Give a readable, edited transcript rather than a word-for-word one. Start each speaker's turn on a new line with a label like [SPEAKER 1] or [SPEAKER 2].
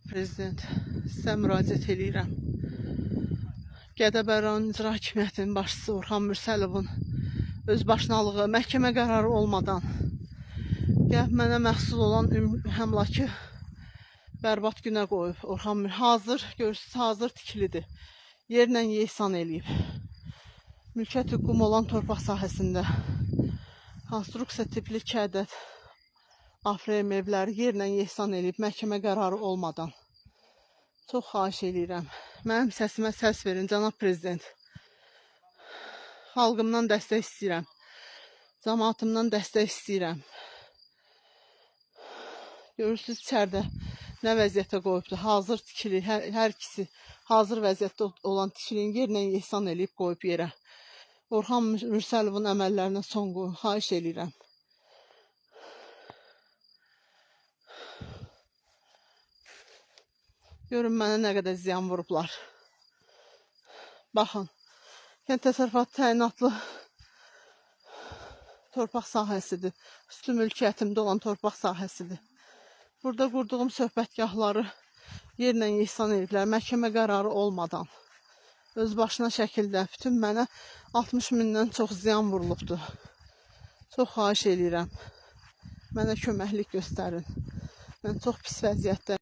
[SPEAKER 1] Prezident, sizə müraciət edirəm. Gədəbəy rayon İcra Hakimiyyətinin başçısı Orxan Mürsəlovun özbaşınalığı məhkəmə qərarı olmadan mənə məxsus olan əmlakı bərbad günə qoyub. Orxan hazır, görürsünüz, hazır tikilidir. Yerlə yeysan eləyib. Mülkiyyət hüququm olan torpaq sahəsində konstruksiya tipli 2 ədəd afrem evləri yerlə yeysan eləyib məhkəmə qərarı olmadan. Çox xahiş edirəm. Mənim səsimə səs verin, cənab prezident. Xalqımdan dəstək istəyirəm. Cəmaatımdan dəstək istəyirəm. Görürsünüz, içəridə nə vəziyyətə qoyubdur. Hazır tikili, hər ikisi hazır vəziyyətdə olan tikilini yerlə yeysan eləyib qoyub yerə. Orxan Mürsəlovun əməllərinə son qoyun. Xahiş edirəm. Görün mənə nə qədər ziyan vurublar. Baxın, kənd təsərrüfatı təyinatlı torpaq sahəsidir. Üstü mülkiyyətimdə olan torpaq sahəsidir. Burada qurduğum söhbətgahları yerlə yeysan eləyiblər. Məhkəmə qərarı olmadan. Öz başına şəkildə bütün mənə 60 mindən çox ziyan vurulubdur. Çox xahiş edirəm. Mənə köməklik göstərin. Mən çox pis vəziyyətdəyim.